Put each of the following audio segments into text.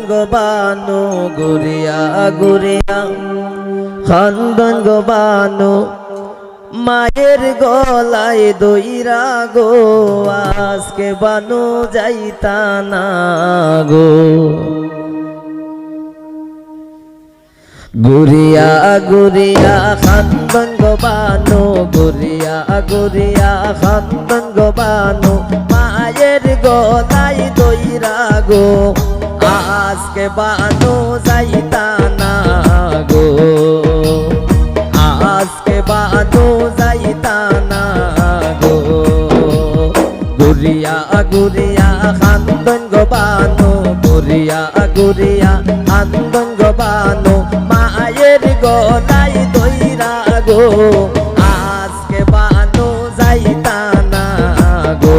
গো বানু ঘুরিয়া ঘুরিয়া খান্দন গো বানু মায়ের গলায় দইরা গো আজকে বানু যাইতা না গো ঘুরিয়া ঘুরিয়া খান্দন গো বানু ঘুরিয়া ঘুরিয়া খান্দন গো বানু মায়ের গলায় দইরা গো আজকে বানু যাইতা না গো আজকে বানু যাইতা না গো ঘুরিয়া ঘুরিয়া খান্দন গো বানু ঘুরিয়া ঘুরিয়া খান্দন গো বানু মায়ের গলায় দইরা গো আজকে বানু যাইতা না গো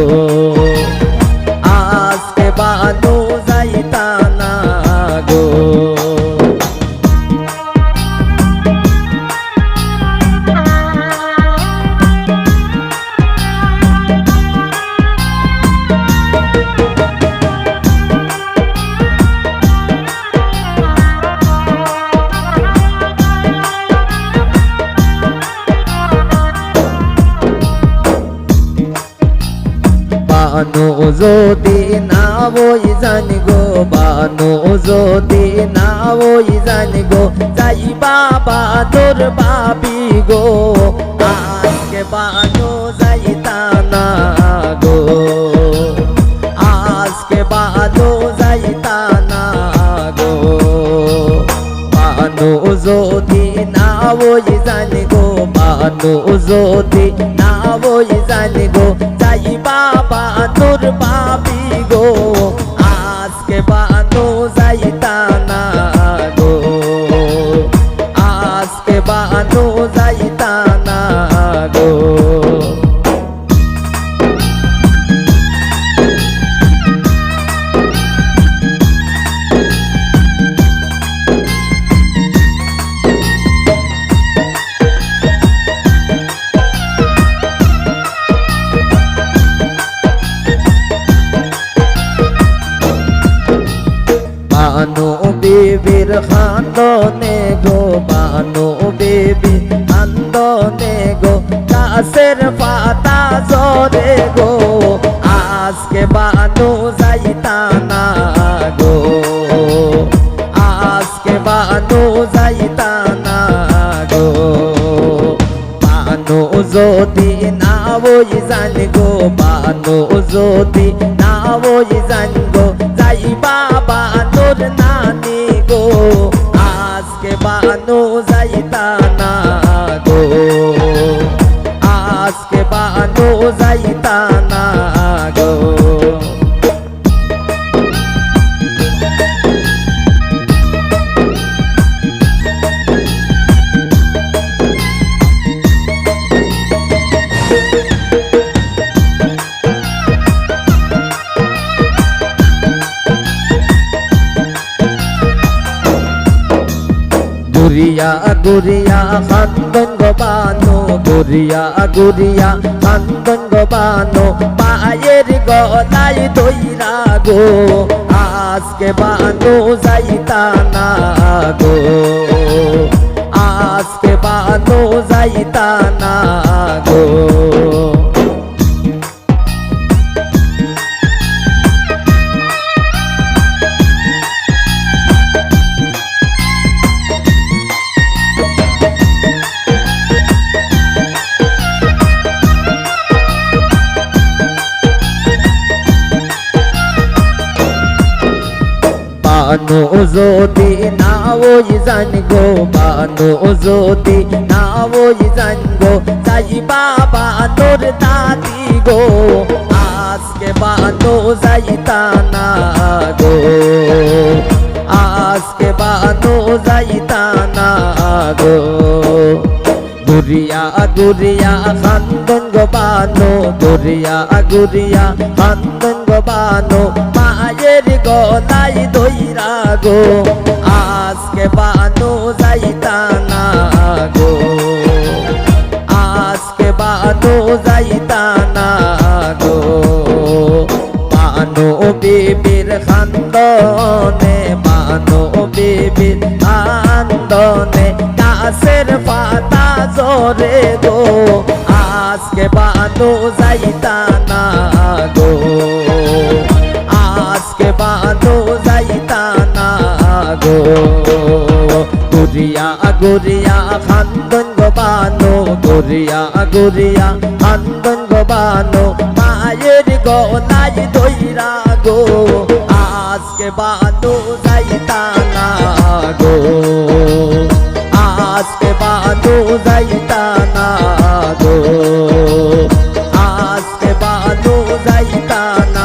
আজকে বানু যাইতা না গো বানু যদি না ওই জানি গো বানু যদি না ওই জানি গো যাইবা বাদর বাবি গো আজকে বানু যাইতা না গো আজকে বানু যাইতা না গো বানু যদি না ওই জানি গো বানু যদি না ওই জানি গো যাইবা বানর বাবি গো আজকে বানু যাইতা না গো আজকে বানু যাইতা না গো বানু বিবির খান্দনে গো বানু বিবি খান্দনে গো গাছের পাতা ঝরে গো আজকে বানু যাইতা না গো আজকে বানু যাইতা না গো বানু যদি না ওই জানি গো বানু যদি না ওই জানি গো যাইবা বানর নানি গো আজকে বানু যাইতা না গো আজকে বানু যাইতা না গো ঘুরিয়া ঘুরিয়া খান্দন গো বানু ঘুরিয়া ঘুরিয়া খান্দন গো বানু মায়ের গলায় দইরা গো আজকে বানু যাইতা না গো আজকে বানু যাইতা না গো বানু যদি না ওই জানি গো বানু যদি না ওই জানি গো যাইবা বানর দাদি গো আজকে বানু যাইতা না গো আজকে বানু যাইতা না গো ঘুরিয়া ঘুরিয়া খান্দন গো বানু ঘুরিয়া ঘুরিয়া খান্দন গো বানু মায়ের গলায় দইরা গো আজকে বানু যাইতা না গো আজকে বানু যাইতা না গো বানু বিবির খান্দনে কান্দনে গাছের পাতা জরে গো আজকে বানু যাইতা না গো আজকে বানু যাইতা না গো গুরিয়া গুরিয়া খান্দন গো বানু গুরিয়া গুরিয়া খান্দন গো বানু মায়ের গলায় দইরা গো আজকে বানু যাইতা না গো আজকে বানু যাইতা না গো আজকে বানু যাইতা না